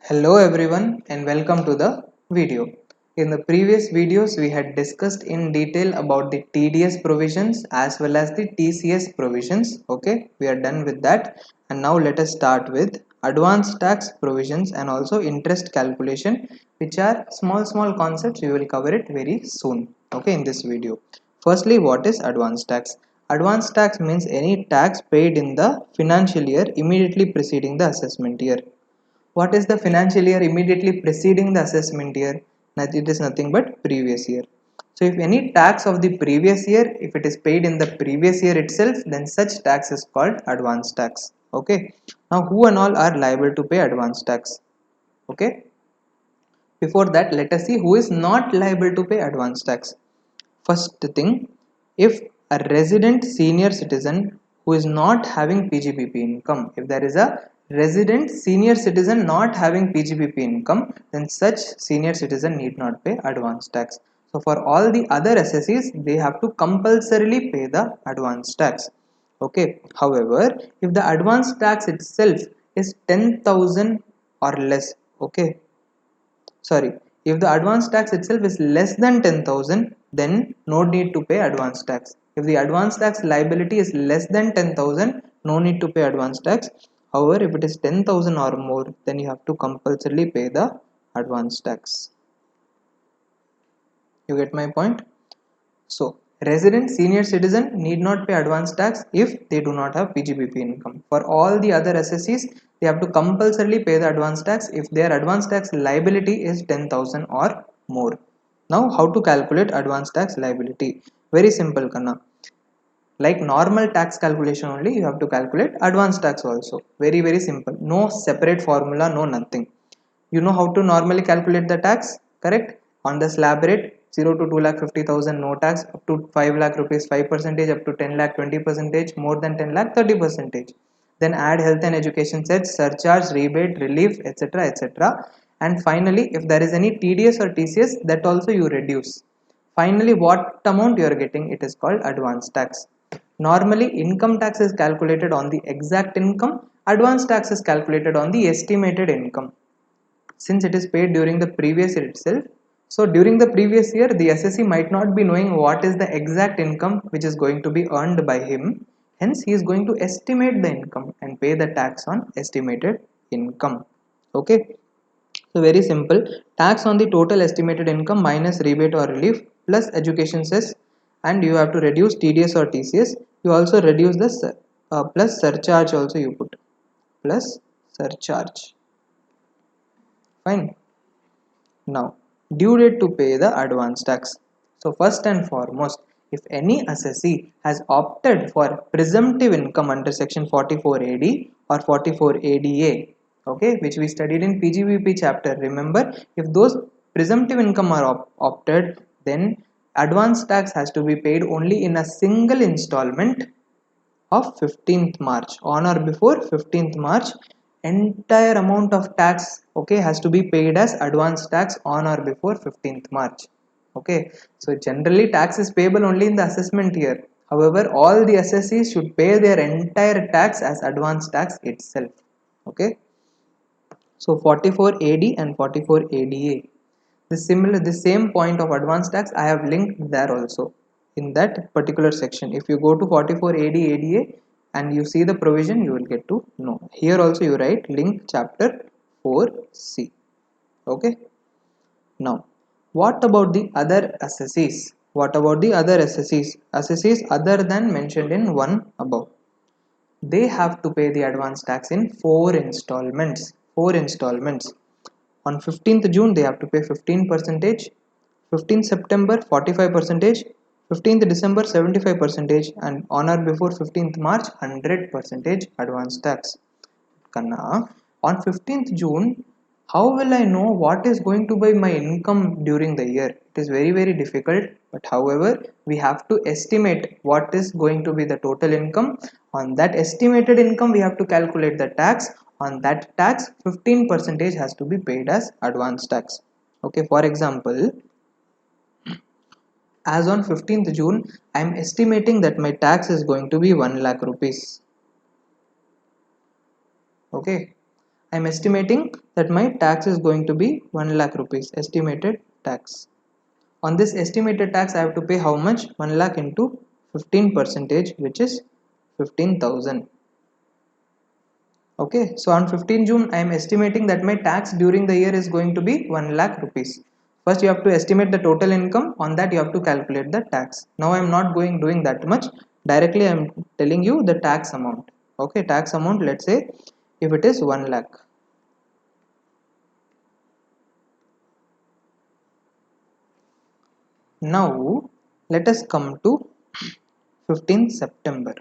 Hello everyone and welcome to the video. In the previous videos we had discussed in detail about the TDS provisions as well as the TCS provisions. Okay, we are done with that, and now let us start with advanced tax provisions and also interest calculation, which are small concepts. We will cover it very soon, okay, in this video. Firstly, what is advanced tax? Advanced tax means any tax paid in the financial year immediately preceding the assessment year. What is the financial year immediately preceding the assessment year? It is nothing but previous year. So if any tax of the previous year, if it is paid in the previous year itself, then such tax is called advance tax. Okay. Now who and all are liable to pay advance tax? Okay. Before that, let us see who is not liable to pay advance tax. First thing, if a resident senior citizen who is not having PGBP income, if there is a resident senior citizen not having PGBP income, then such senior citizen need not pay advance tax. So for all the other assessees, they have to compulsorily pay the advance tax. Okay. However, if the advance tax itself is 10,000 or less, okay, sorry, if the advance tax itself is less than 10,000, then no need to pay advance tax. If the advance tax liability is less than 10,000, no need to pay advance tax. However, if it is 10,000 or more, then you have to compulsorily pay the advance tax. You get my point? So, resident senior citizen need not pay advance tax if they do not have PGBP income. For all the other assessees, they have to compulsorily pay the advance tax if their advance tax liability is 10,000 or more. Now, how to calculate advance tax liability? Very simple, Kanna. Like normal tax calculation only, you have to calculate advance tax also. Very simple. No separate formula, no nothing. You know how to normally calculate the tax, correct? On the slab rate, 0 to 2,50,000 no tax, up to 5 lakh rupees 5%, up to 10 lakh 20%, more than 10 lakh 30%. Then add health and education sets, surcharge, rebate, relief, etc. etc. And finally, if there is any TDS or TCS, that also you reduce. Finally, what amount you are getting, it is called advance tax. Normally, income tax is calculated on the exact income, advance tax is calculated on the estimated income. Since it is paid during the previous year itself, so during the previous year the assessee might not be knowing what is the exact income which is going to be earned by him, hence he is going to estimate the income and pay the tax on estimated income. Okay, so very simple, tax on the total estimated income minus rebate or relief plus education cess, and you have to reduce TDS or TCS. You also reduce the plus surcharge also you put, plus surcharge. Fine. Now, due date to pay the advance tax. So first and foremost, if any assessee has opted for presumptive income under section 44 AD or 44 ADA, okay, which we studied in PGBP chapter, remember, if those presumptive income are opted, then advance tax has to be paid only in a single installment of 15th March. On or before 15th March, entire amount of tax, okay, has to be paid as advance tax on or before 15th March. Okay, so generally tax is payable only in the assessment year. However, all the assessees should pay their entire tax as advance tax itself. Okay, so 44 AD and 44 ADA, the same point of advance tax I have linked there also in that particular section. If you go to 44 AD ADA and you see the provision, you will get to know. Here also you write link chapter 4C. Okay. Now, what about the other assessees? What about the other assessees? Assessees other than mentioned in 1 above. They have to pay the advance tax in 4 installments. 4 installments. On 15th June, they have to pay 15%, 15th September 45%, 15th December 75%, and on or before 15th March 100% advance tax. Kanna, on 15th June, how will I know what is going to be my income during the year? It is very difficult, but however, we have to estimate what is going to be the total income. On that estimated income, we have to calculate the tax. On that tax, 15% has to be paid as advance tax. Okay, for example, as on 15th June, I am estimating that my tax is going to be 1 lakh rupees. Okay, I I'm estimating that my tax is going to be 1 lakh rupees, estimated tax. On this estimated tax, I have to pay how much? 1 lakh into 15 percentage, which is 15,000. Okay, so on 15 June, I am estimating that my tax during the year is going to be 1 lakh rupees. First, you have to estimate the total income. On that, you have to calculate the tax. Now, I am not doing that much. Directly, I am telling you the tax amount. Okay, tax amount, let's say if it is 1 lakh. Now, let us come to 15th September.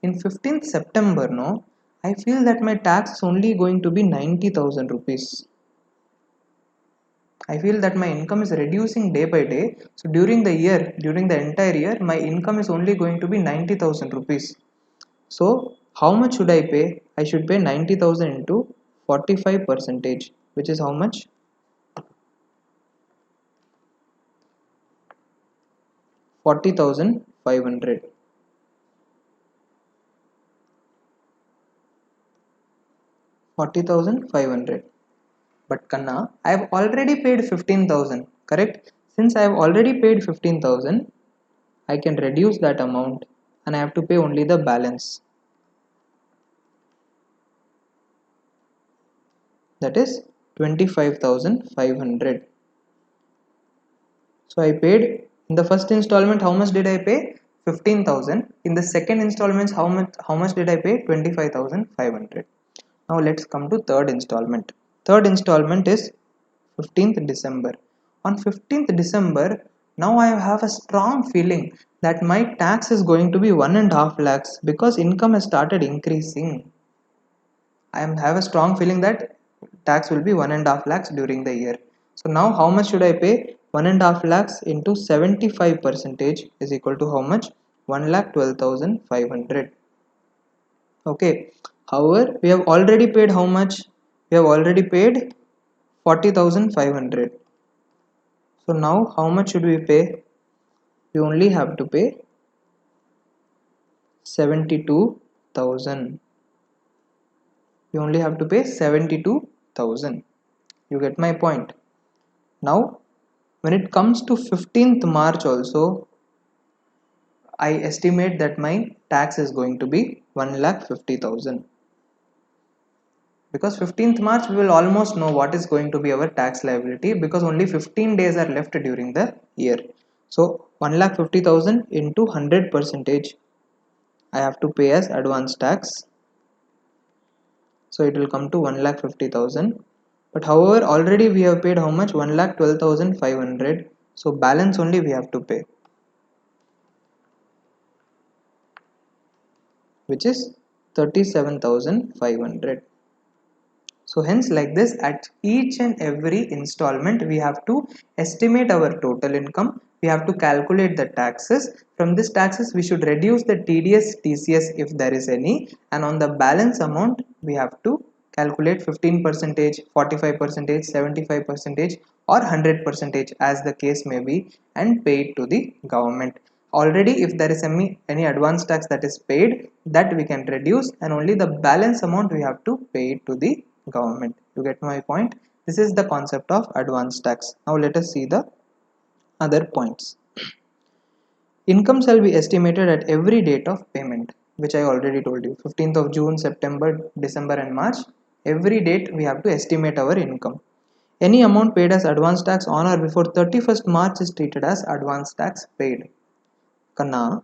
In 15th September, no, I feel that my tax is only going to be 90,000 rupees. I feel that my income is reducing day by day. So during the year, during the entire year, my income is only going to be 90,000 rupees. So how much should I pay? I should pay 90,000 into 45 percentage, which is how much? 40,500. 40,500. But Kanna, I have already paid 15,000, correct? Since I have already paid 15,000, I can reduce that amount and I have to pay only the balance. That is 25,500. So I paid in the first installment, how much did I pay? 15,000. In the second installments, how much did I pay? 25,500. Now let's come to third installment. Third installment is 15th December. On 15th December, now I have a strong feeling that my tax is going to be 1.5 lakhs because income has started increasing. I have a strong feeling that tax will be 1.5 lakhs during the year. So now how much should I pay? 1.5 lakhs into 75 percentage is equal to how much? 1,12,500. Okay. However, we have already paid how much? We have already paid 40,500. So now how much should we pay? We only have to pay 72,000. We only have to pay 72,000. You get my point. Now, when it comes to 15th March also, I estimate that my tax is going to be 1,50,000. Because 15th March, we will almost know what is going to be our tax liability because only 15 days are left during the year. So, 1,50,000 into 100 percentage, I have to pay as advance tax. So, it will come to 1,50,000. But however, already we have paid how much? 1,12,500. So, balance only we have to pay, which is 37,500. So hence, like this, at each and every installment we have to estimate our total income, we have to calculate the taxes. From this taxes we should reduce the TDS TCS if there is any, and on the balance amount we have to calculate 15 percentage, 45 percentage, 75 percentage or 100 percentage as the case may be, and pay it to the government. Already if there is any advance tax that is paid, that we can reduce, and only the balance amount we have to pay it to the government. You get my point? This is the concept of advance tax. Now let us see the other points. Income shall be estimated at every date of payment, which I already told you. 15th of June, September, December and March. Every date we have to estimate our income. Any amount paid as advance tax on or before 31st March is treated as advance tax paid. Kanna,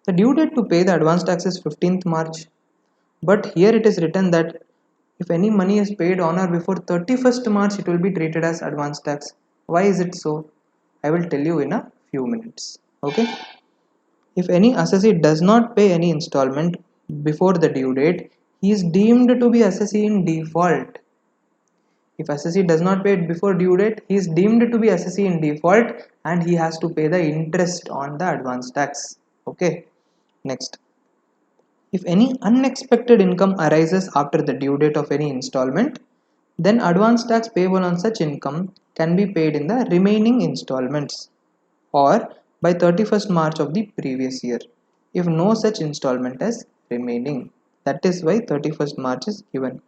the due date to pay the advance tax is 15th March. But here it is written that if any money is paid on or before 31st March, it will be treated as advance tax. Why is it so? I will tell you in a few minutes. Okay. If any assessee does not pay any installment before the due date, he is deemed to be assessee in default. If assessee does not pay it before due date, he is deemed to be assessee in default and he has to pay the interest on the advance tax. Okay. Next. If any unexpected income arises after the due date of any installment, then advance tax payable on such income can be paid in the remaining installments or by 31st March of the previous year if no such installment is remaining. That is why 31st March is given.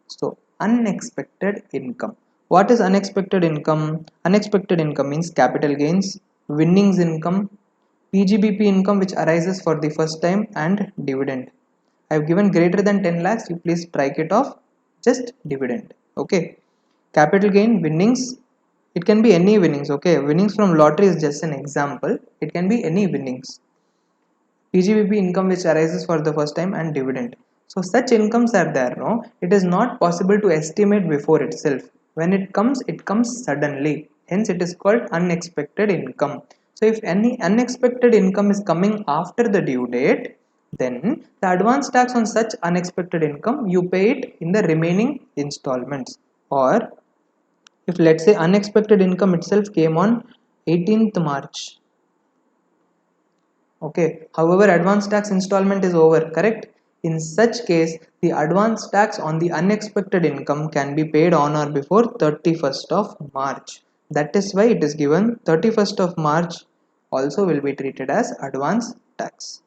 So unexpected income. What is unexpected income? Unexpected income means capital gains, winnings income, PGBP income which arises for the first time, and dividend. I have given greater than 10 lakhs, you please strike it off, just dividend. Okay. Capital gain, winnings, it can be any winnings. Okay. Winnings from lottery is just an example. It can be any winnings. PGBP income which arises for the first time, and dividend. So such incomes are there, no? It is not possible to estimate before itself. When it comes suddenly. Hence it is called unexpected income. So if any unexpected income is coming after the due date, then the advance tax on such unexpected income, you pay it in the remaining installments. Or if let's say unexpected income itself came on 18th March, okay, however advance tax installment is over, correct? In such case, the advance tax on the unexpected income can be paid on or before 31st of March. That is why it is given 31st of March also will be treated as advance tax.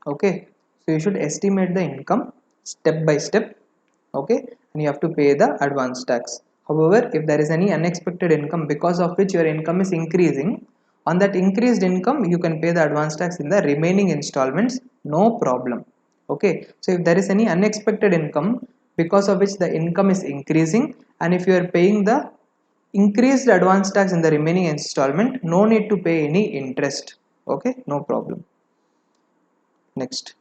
Okay, so you should estimate the income step by step, okay, and you have to pay the advance tax. However, if there is any unexpected income because of which your income is increasing, on that increased income you can pay the advance tax in the remaining installments, no problem. Okay, so if there is any unexpected income because of which the income is increasing, and if you are paying the increased advance tax in the remaining installment, no need to pay any interest. Okay, no problem. Next,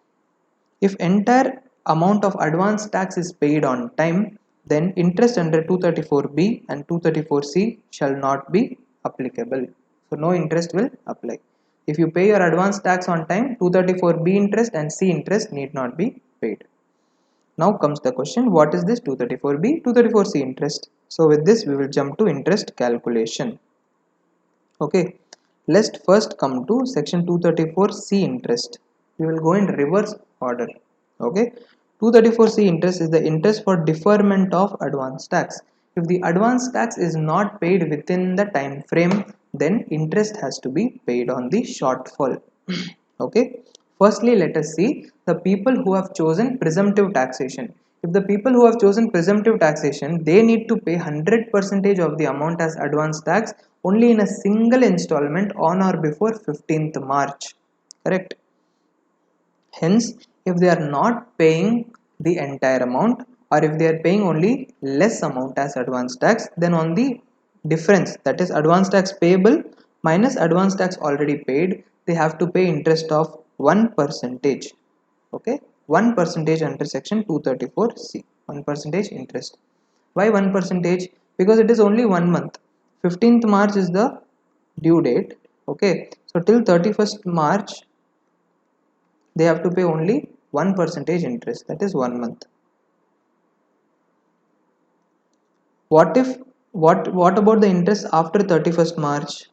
if entire amount of advance tax is paid on time, then interest under 234B and 234C shall not be applicable. So no interest will apply. If you pay your advance tax on time, 234B interest and C interest need not be paid. Now comes the question, what is this 234B, 234C interest? So with this we will jump to interest calculation. Okay, let's first come to section 234C interest. We will go in reverse order. Okay, 234C interest is the interest for deferment of advance tax. If the advance tax is not paid within the time frame, then interest has to be paid on the shortfall. Okay, firstly let us see the people who have chosen presumptive taxation. If the people who have chosen presumptive taxation, they need to pay 100% of the amount as advance tax only in a single installment on or before 15th March. Correct? Hence, if they are not paying the entire amount, or if they are paying only less amount as advance tax, then on the difference, that is advance tax payable minus advance tax already paid, they have to pay interest of 1%. Okay, 1% under section 234C, 1% interest. Why 1%? Because it is only 1 month. 15th March is the due date. Okay, so till 31st March they have to pay only 1% interest, that is 1 month. What about the interest after 31st March?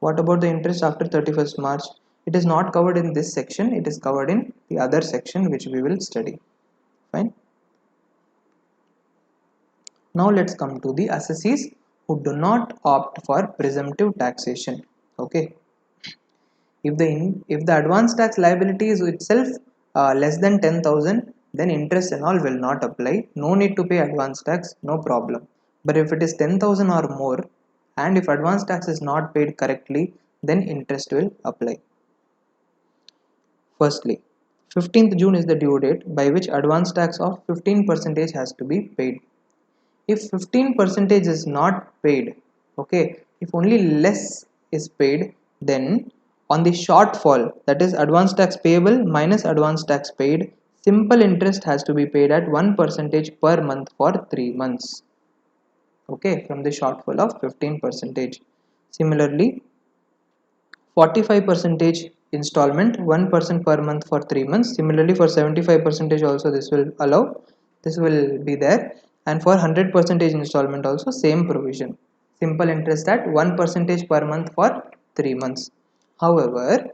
What about the interest after 31st March? It is not covered in this section, it is covered in the other section which we will study. Fine. Now let's come to the assessees who do not opt for presumptive taxation. Okay. If the advance tax liability is itself less than 10,000, then interest and all will not apply. No need to pay advance tax, no problem. But if it is 10,000 or more, and if advance tax is not paid correctly, then interest will apply. Firstly, 15th June is the due date by which advance tax of 15% has to be paid. If 15% is not paid, okay, if only less is paid, then on the shortfall, that is advance tax payable minus advance tax paid, simple interest has to be paid at 1% per month for 3 months. Okay, from the shortfall of 15%. Similarly, 45% installment, 1% per month for 3 months. Similarly, for 75% also this will allow, this will be there. And for 100% installment also same provision. Simple interest at 1% per month for 3 months. However,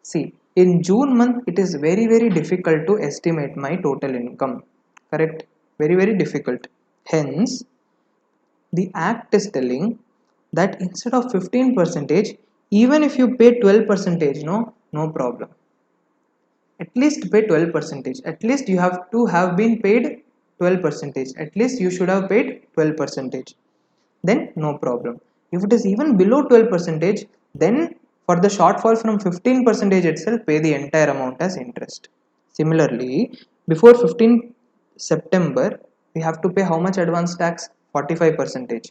see, in June month it is very difficult to estimate my total income. Correct? Very difficult. Hence, the act is telling that instead of 15%, even if you pay 12%, no problem. at least pay 12 percentage. At least you have to have been paid 12 percentage. At least you should have paid 12 percentage. Then no problem. If it is even below 12 percentage, then for the shortfall from 15 percentage itself, pay the entire amount as interest. Similarly, before 15 September, we have to pay how much advance tax? 45 percentage.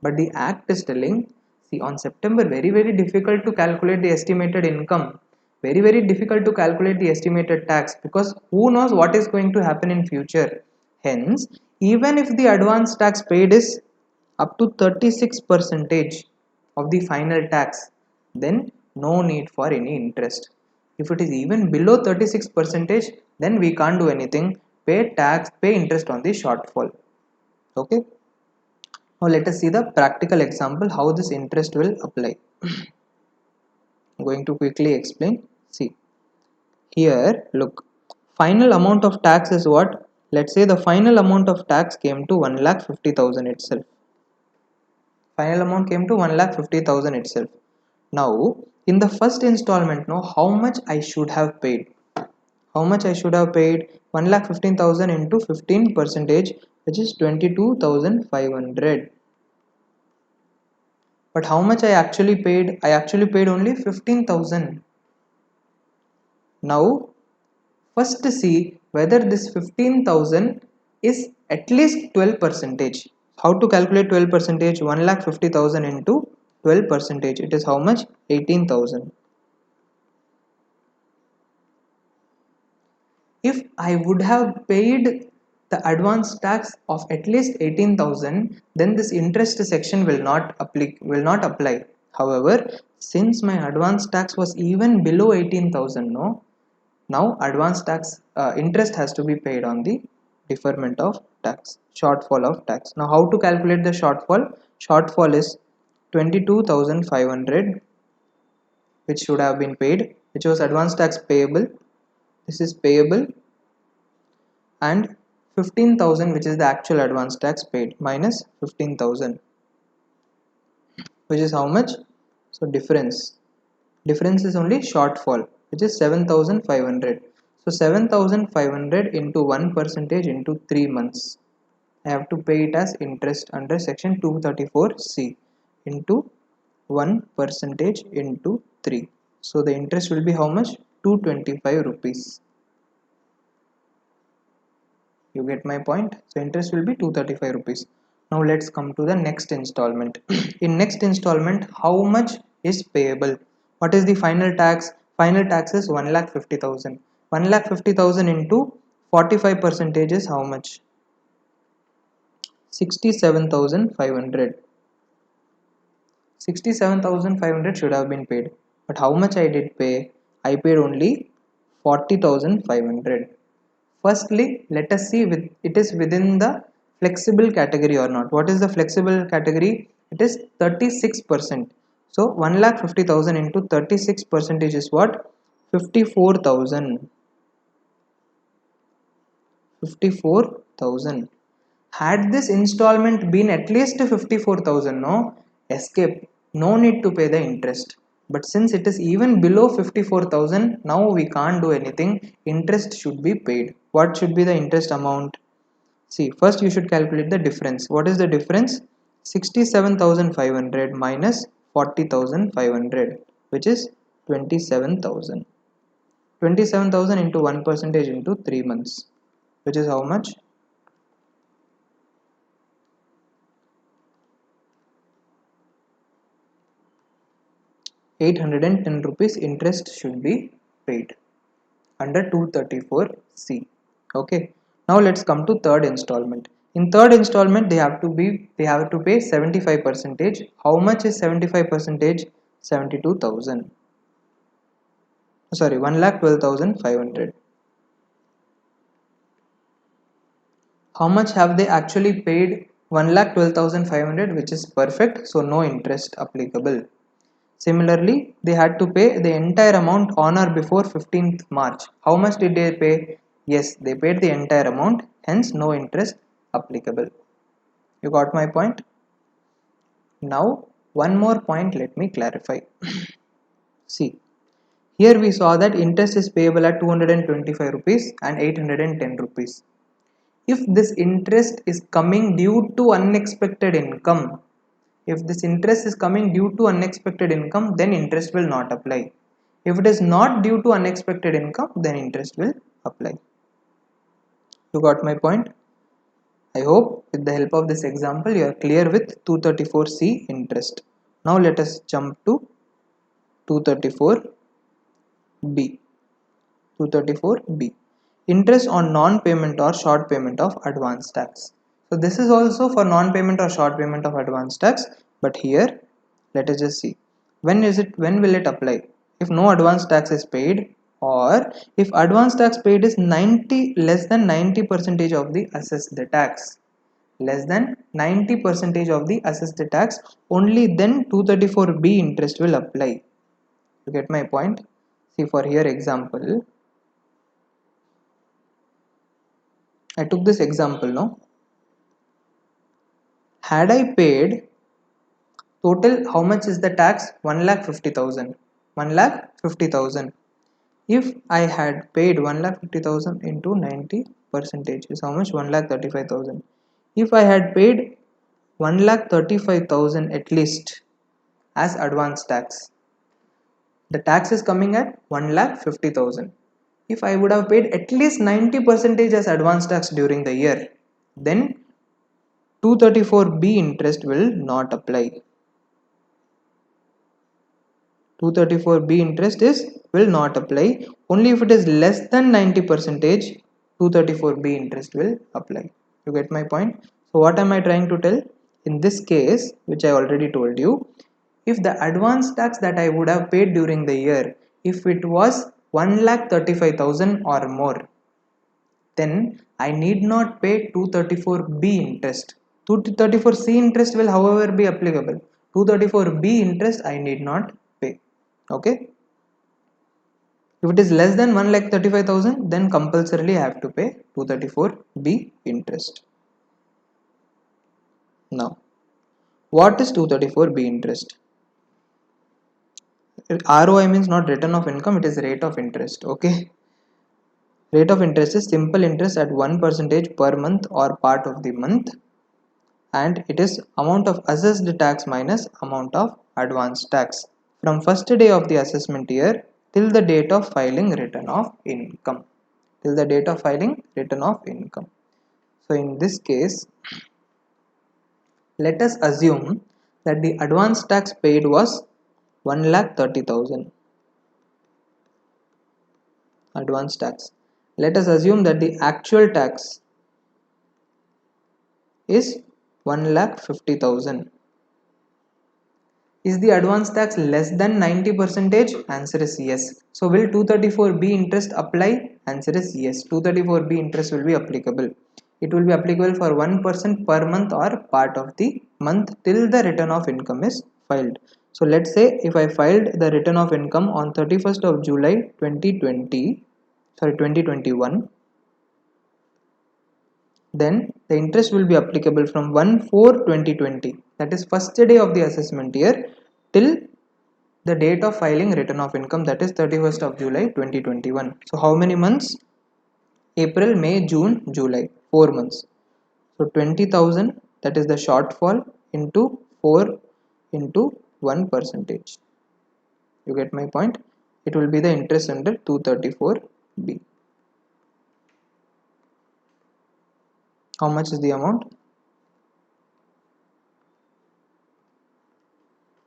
But the act is telling, see, on September, very difficult to calculate the estimated income, very difficult to calculate the estimated tax, because who knows what is going to happen in future. Hence, even if the advance tax paid is up to 36 percentage of the final tax, then no need for any interest. If it is even below 36 percentage, then we can't do anything. Pay tax, pay interest on the shortfall. Okay. Now let us see the practical example how this interest will apply. I'm going to quickly explain. See, here look, final amount of tax is what? Let's say the final amount of tax came to 1,50,000 itself. Final amount came to 1,50,000 itself. Now in the first installment, now how much I should have paid? How much I should have paid? 1,15,000 into 15 percentage, which is 22,500. But how much I actually paid? I actually paid only 15,000. Now first see whether this 15,000 is at least 12 percentage. How to calculate 12 percentage? 1,50,000 into 12 percentage. It is how much? 18,000. If I would have paid the advance tax of at least 18,000, then this interest section will not apply. However, since my advance tax was even below 18,000, no, now advance tax interest has to be paid on the deferment of tax, shortfall of tax. Now how to calculate the shortfall? Shortfall is 22,500, which should have been paid, which was advance tax payable. This is payable, and 15,000, which is the actual advance tax paid, minus 15,000, which is how much? So difference is only shortfall, which is 7,500. So 7,500 into 1 percentage into 3 months, I have to pay it as interest under section 234C into 1 percentage into 3. So the interest will be how much? 225 rupees. You get my point? So interest will be 235 rupees. Now let's come to the next installment. In next installment, how much is payable? What is the final tax? Final tax is 1,50,000. 1,50,000 into 45 percentage is how much? 67,500. 67,500 should have been paid. But how much I did pay? I paid only 40,500. Firstly, let us see if it is within the flexible category or not. What is the flexible category? It is 36%. So 1,50,000 into 36 percentage is what? 54,000. 54,000. Had this installment been at least 54,000, no, escape, no need to pay the interest. But since it is even below 54,000, now we can't do anything. Interest should be paid. What should be the interest amount? See, first you should calculate the difference. What is the difference? 67,500 minus 40,500, which is 27,000. 27,000 into 1 percentage into 3 months, which is how much? 810 rupees interest should be paid under 234C. Okay. Now let's come to third installment. In third installment, they have to pay 75 percentage. How much is 75 percentage? 72,000. Sorry, 1,12,500. How much have they actually paid? 1,12,500, which is perfect. So no interest applicable. Similarly, they had to pay the entire amount on or before 15th March. How much did they pay? Yes, they paid the entire amount, hence no interest applicable. You got my point? Now, one more point let me clarify. See, Here we saw that interest is payable at 225 rupees and 810 rupees. If this interest is coming due to unexpected income, if this interest is coming due to unexpected income, then interest will not apply. If it is not due to unexpected income, then interest will apply. You got my point? I hope with the help of this example you are clear with 234C interest. Now let us jump to 234B. 234B, interest on non-payment or short payment of advance tax. So this is also for non-payment or short payment of advance tax, but here let us just see when will it apply. If no advance tax is paid, or if advance tax paid is less than 90 percentage of the assessed tax, less than 90 percentage of the assessed tax, only then 234B interest will apply. You get my point? See, for here example, I took this example now. Had I paid total, how much is the tax? 1,50,000. 1,50,000. If I had paid 1,50,000 into 90 percentage is how much? 1,35,000. If I had paid 1,35,000 at least as advance tax, the tax is coming at 1,50,000. If I would have paid at least 90 percentage as advance tax during the year, then 234B interest will not apply. 234B interest will not apply. Only if it is less than 90 percentage, 234B interest will apply. You get my point? So what am I trying to tell? In this case, which I already told you, if the advance tax that I would have paid during the year, if it was 1,35,000 or more, then I need not pay 234B interest. 234C interest will however be applicable. 234B interest I need not pay. Okay. If it is less than 1,35,000, then compulsorily I have to pay 234B interest. Now, what is 234B interest? ROI means not return of income, it is rate of interest. Okay. Rate of interest is simple interest at 1% per month or part of the month, and it is amount of assessed tax minus amount of advance tax from first day of the assessment year till the date of filing return of income. Till the date of filing return of income. So in this case, let us assume that the advance tax paid was 1,30,000 advance tax. Let us assume that the actual tax is 1,50,000. Is the advance tax less than 90 percentage? Answer is yes. So will 234B interest apply? Answer is yes. 234B interest will be applicable. It will be applicable for 1% per month or part of the month till the return of income is filed. So let's say if I filed the return of income on 31st of July 2021, then the interest will be applicable from 1/4/2020, that is first day of the assessment year, till the date of filing return of income, that is 31st of July 2021. So how many months? April, May, June, July, 4 months. So 20,000, that is the shortfall, into 4 into 1%. You get my point? It will be the interest under 234B. How much is the amount?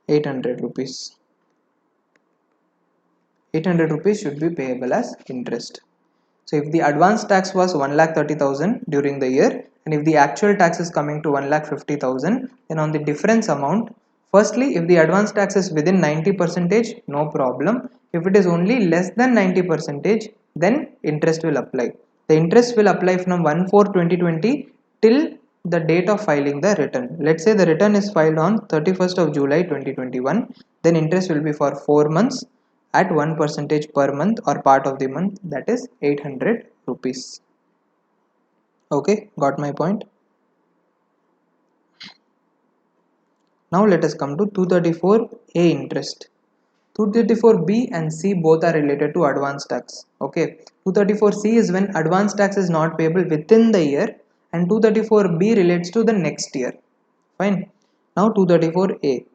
800 rupees. 800 rupees should be payable as interest. So if the advance tax was 1,30,000 during the year, and if the actual tax is coming to 1,50,000, then on the difference amount, firstly, if the advance tax is within 90 percentage, no problem. If it is only less than 90 percentage, then interest will apply. The interest will apply from 1/4/2020 till the date of filing the return. Let's say the return is filed on 31st of July 2021, then interest will be for 4 months at 1% per month or part of the month, that is 800 rupees. Okay, got my point? Now let us come to 234A interest. 234B and C both are related to advance tax. Okay, 234C is when advance tax is not payable within the year, and 234B relates to the next year. Fine. Now 234A.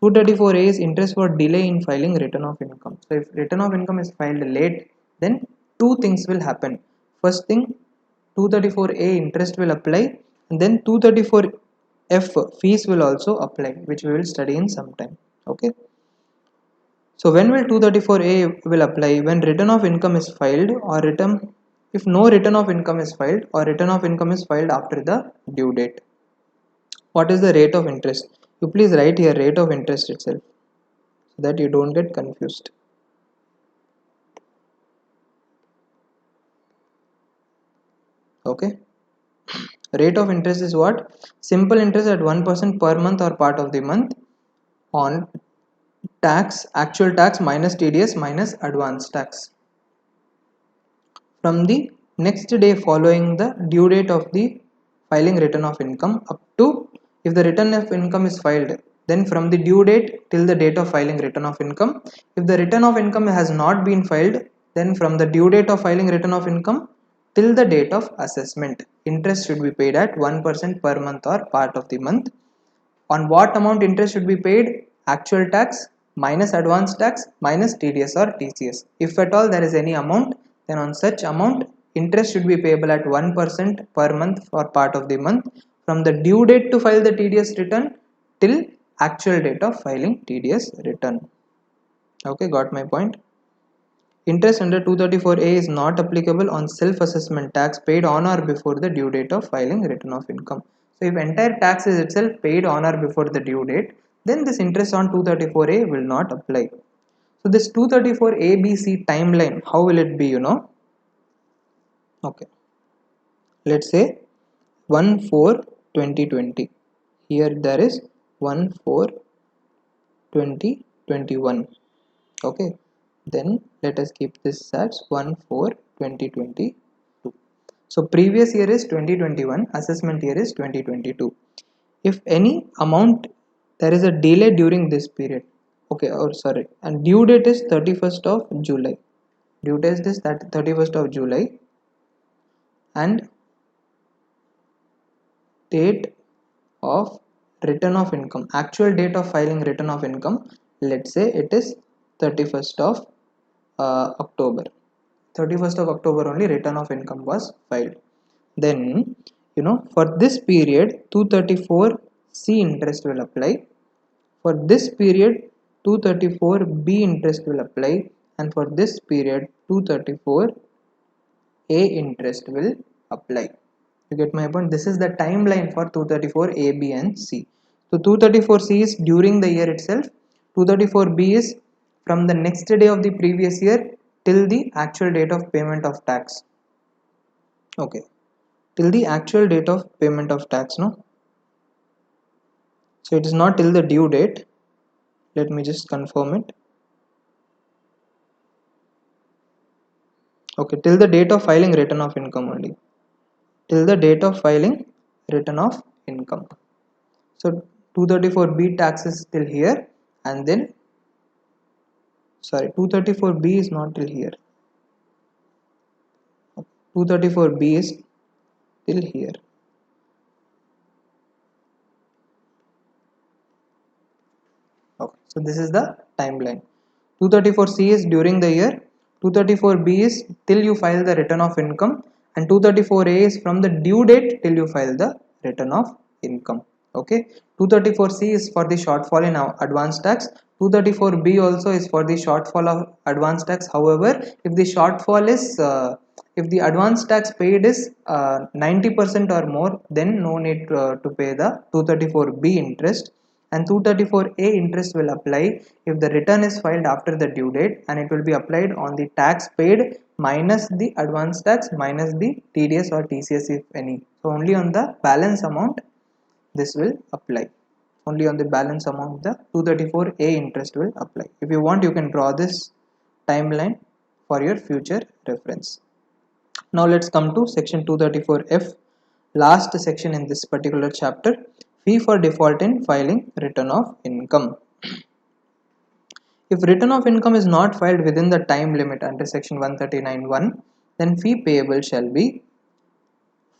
234A is interest for delay in filing return of income. So if return of income is filed late, then two things will happen. First thing, 234A interest will apply, and then 234F fees will also apply, which we will study in some time. Okay. So when will 234A will apply? When return of income is filed or return, if no return of income is filed or return of income is filed after the due date. What is the rate of interest? You please write here rate of interest itself so that you don't get confused. Okay. Rate of interest is what? Simple interest at 1% per month or part of the month on tax, actual tax minus TDS minus advance tax. From the next day following the due date of the filing return of income up to, if the return of income is filed, then from the due date till the date of filing return of income. If the return of income has not been filed, then from the due date of filing return of income till the date of assessment, interest should be paid at 1% per month or part of the month. On what amount interest should be paid? Actual tax minus advance tax minus TDS or TCS. If at all there is any amount, then on such amount interest should be payable at 1% per month for part of the month from the due date to file the TDS return till actual date of filing TDS return. Okay, got my point? Interest under 234A is not applicable on self-assessment tax paid on or before the due date of filing return of income. So if entire tax is itself paid on or before the due date, then this interest on 234A will not apply. So this 234ABC timeline, how will it be, you know? Okay, let's say 1/4/2020. Here there is 1/4/2021. Okay, then let us keep this as 1/4/2022. So previous year is 2021, assessment year is 2022. If any amount, there is a delay during this period, okay, or sorry, and due date is 31st of July. Due date is that 31st of July, and date of return of income, actual date of filing return of income, let's say it is 31st of October. 31st of October only return of income was filed. Then, you know, for this period 234C interest will apply. For this period 234B interest will apply, and for this period 234A interest will apply. You get my point? This is the timeline for 234A, B and C. So 234C is during the year itself, 234B is from the next day of the previous year till the actual date of payment of tax. Okay, till the actual date of payment of tax, no? So it is not till the due date. Let me just confirm it. Okay, till the date of filing return of income only. Till the date of filing return of income. So 234B tax is still here, and then sorry, 234B is not till here. 234B is till here. Okay, so this is the timeline. 234C is during the year, 234B is till you file the return of income, and 234A is from the due date till you file the return of income. Okay, 234C is for the shortfall in advance tax. 234B also is for the shortfall of advance tax. However, if the shortfall is if the advance tax paid is 90% or more, then no need to pay the 234B interest, and 234A interest will apply if the return is filed after the due date, and it will be applied on the tax paid minus the advance tax minus the TDS or TCS if any. So only on the balance amount this will apply. Only on the balance amount the 234A interest will apply. If you want, you can draw this timeline for your future reference. Now let's come to section 234F, last section in this particular chapter, fee for default in filing return of income. If return of income is not filed within the time limit under section 139(1), then fee payable shall be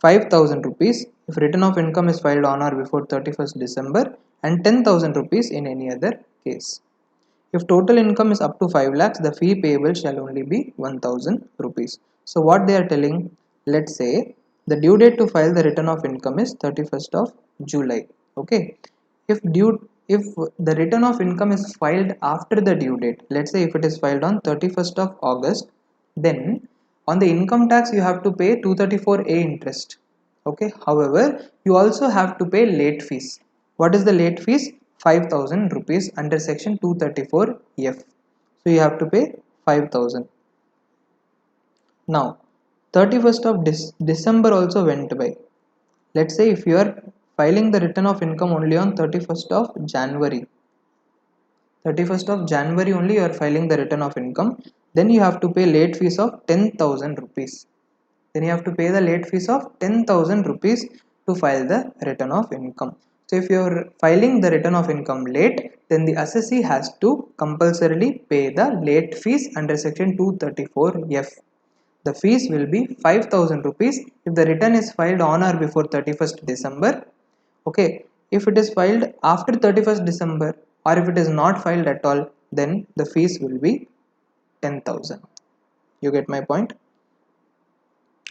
5,000 rupees if return of income is filed on or before 31st December, and 10,000 rupees in any other case. If total income is up to 5 lakhs, the fee payable shall only be 1,000 rupees. So what they are telling, let's say the due date to file the return of income is 31st of July. Okay. If the return of income is filed after the due date, let's say if it is filed on 31st of August, then on the income tax you have to pay 234A interest. Okay. However, you also have to pay late fees. What is the late fees? 5,000 rupees under section 234F. So you have to pay 5,000. Now 31st of December also went by. Let's say if you are filing the return of income only on 31st of January. 31st of January only you are filing the return of income, then you have to pay late fees of 10,000 rupees. Then you have to pay the late fees of 10,000 rupees to file the return of income. So if you are filing the return of income late, then the assessee has to compulsorily pay the late fees under section 234F. The fees will be 5,000 rupees if the return is filed on or before 31st December. Okay, if it is filed after 31st December or if it is not filed at all, then the fees will be 10,000. You get my point?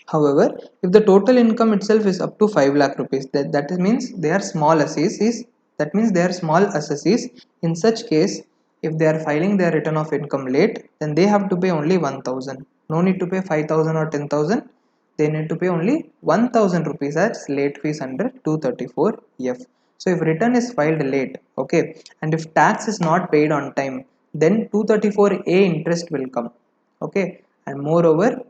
However, if the total income itself is up to 5 lakh rupees, that means they are small assessees. That means they are small assessees. In such case, if they are filing their return of income late, then they have to pay only 1,000. No need to pay 5,000 or 10,000. They need to pay only 1,000 rupees as late fees under 234F. So if return is filed late, okay, and if tax is not paid on time, then 234A interest will come, okay, and moreover,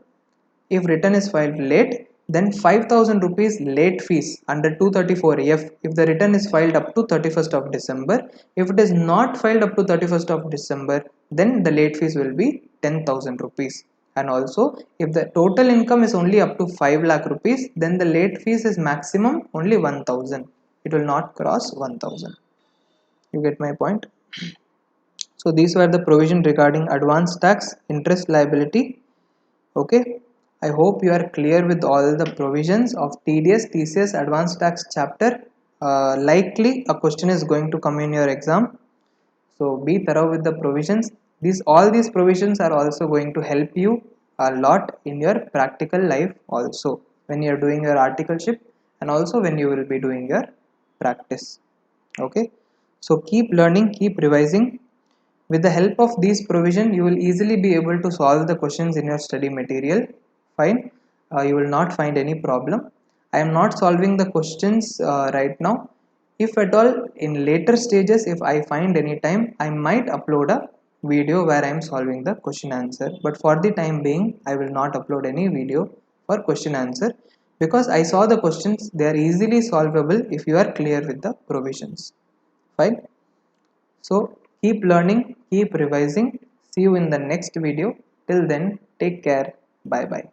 if return is filed late, then 5,000 rupees late fees under 234F if the return is filed up to 31st of December. If it is not filed up to 31st of December, then the late fees will be 10,000 rupees. And also, if the total income is only up to 5 lakh rupees, then the late fees is maximum only 1,000. It will not cross 1,000. You get my point? So these were the provision regarding advance tax, interest liability. Okay, I hope you are clear with all the provisions of TDS, TCS, advanced tax chapter. Likely a question is going to come in your exam. So be thorough with the provisions. All these provisions are also going to help you a lot in your practical life also when you are doing your articleship and also when you will be doing your practice. Okay, so keep learning, keep revising. With the help of these provision, you will easily be able to solve the questions in your study material. Fine, you will not find any problem. I am not solving the questions right now. If at all in later stages, if I find any time, I might upload a video where I am solving the question answer. But for the time being, I will not upload any video for question answer because I saw the questions, they are easily solvable if you are clear with the provisions. Fine. So keep learning, keep revising. See you in the next video. Till then, take care. Bye bye.